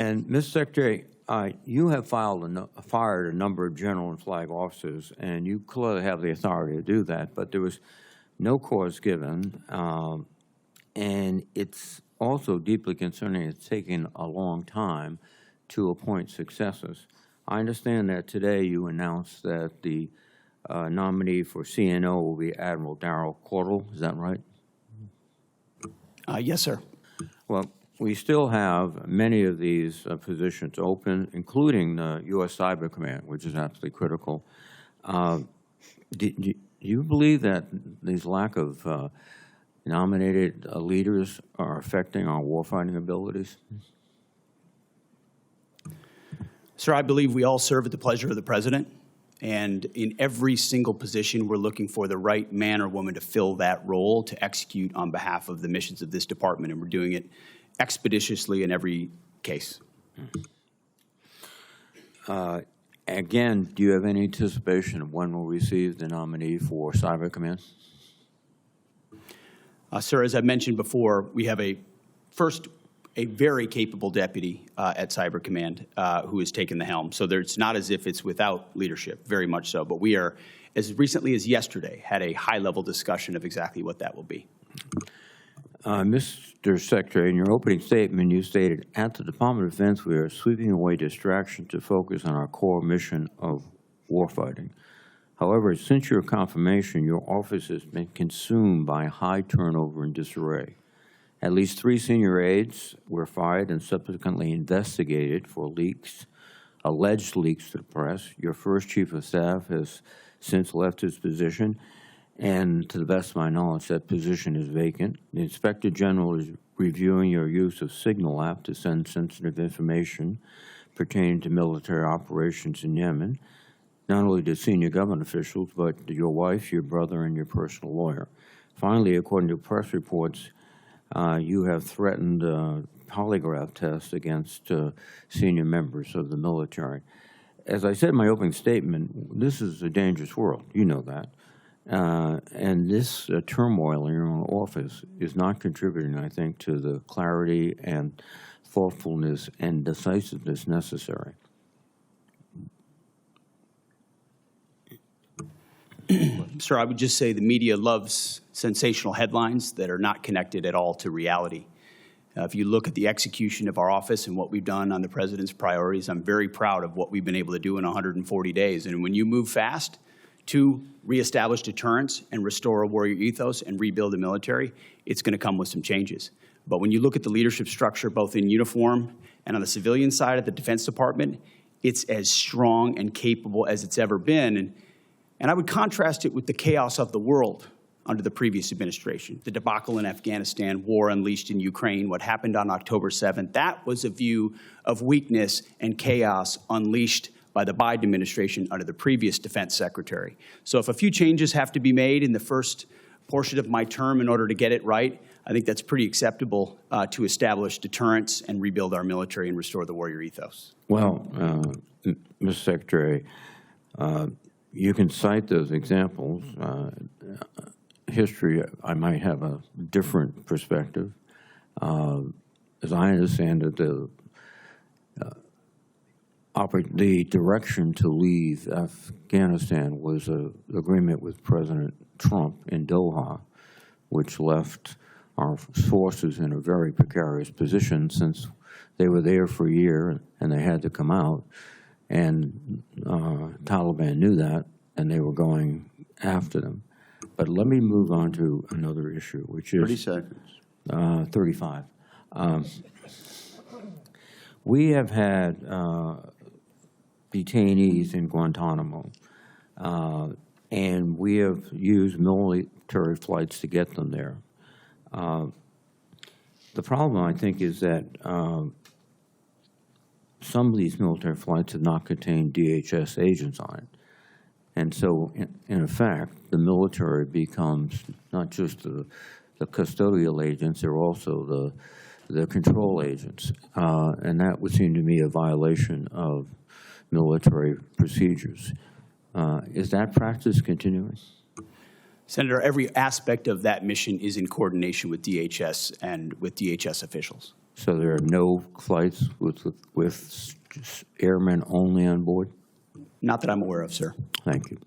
And, Mr. Secretary, you have fired a number of general and flag officers, and you clearly have the authority to do that, but there was no cause given, and it's also deeply concerning it's taking a long time to appoint successors. I understand that today you announced that the nominee for CNO will be Admiral Darrell Caudle. Is that right? Yes, sir. Well, we still have many of these positions open, including the U.S. Cyber Command, which is absolutely critical. Do you believe that these lack of nominated leaders are affecting our warfighting abilities? Sir, I believe we all serve at the pleasure of the President. And in every single position, we're looking for the right man or woman to fill that role to execute on behalf of the missions of this department. And we're doing it expeditiously in every case. Again, do you have any anticipation of when we'll receive the nominee for Cyber Command? Sir, as I mentioned before, we have a very capable deputy at Cyber Command who has taken the helm. So it's not as if it's without leadership, very much so. But we are, as recently as yesterday, had a high-level discussion of exactly what that will be. Mr. Secretary, in your opening statement, you stated, at the Department of Defense, we are sweeping away distraction to focus on our core mission of warfighting. However, since your confirmation, your office has been consumed by high turnover and disarray. At least 3 senior aides were fired and subsequently investigated for leaks, alleged leaks to the press. Your first chief of staff has since left his position, and to the best of my knowledge, that position is vacant. The Inspector General is reviewing your use of Signal app to send sensitive information pertaining to military operations in Yemen, not only to senior government officials, but to your wife, your brother, and your personal lawyer. Finally, according to press reports, you have threatened a polygraph test against senior members of the military. As I said in my opening statement, this is a dangerous world. You know that. And this turmoil in your own office is not contributing, I think, to the clarity and thoughtfulness and decisiveness necessary. Sir, I would just say the media loves sensational headlines that are not connected at all to reality. If you look at the execution of our office and what we've done on the President's priorities, I'm very proud of what we've been able to do in 140 days. And when you move fast to reestablish deterrence and restore a warrior ethos and rebuild the military, it's going to come with some changes. But when you look at the leadership structure, both in uniform and on the civilian side of the Defense Department, it's as strong and capable as it's ever been. And I would contrast it with the chaos of the world under the previous administration. The debacle in Afghanistan, war unleashed in Ukraine, what happened on October 7th, that was a view of weakness and chaos unleashed by the Biden administration under the previous defense secretary. So if a few changes have to be made in the first portion of my term in order to get it right, I think that's pretty acceptable to establish deterrence and rebuild our military and restore the warrior ethos. Well, Mr. Secretary, you can cite those examples. History, I might have a different perspective. As I understand it, the direction to leave Afghanistan was an agreement with President Trump in Doha, which left our forces in a very precarious position since they were there for a year and they had to come out. And Taliban knew that, and they were going after them. But let me move on to another issue, which is 30 seconds. 35. We have had detainees in Guantanamo, and we have used military flights to get them there. The problem, I think, is that some of these military flights have not contained DHS agents on it. And so, in effect, the military becomes not just the custodial agents, they're also the control agents. And that would seem to me a violation of military procedures. Is that practice continuing? Senator, every aspect of that mission is in coordination with DHS and with DHS officials. So there are no flights with airmen only on board? Not that I'm aware of, sir. Thank you.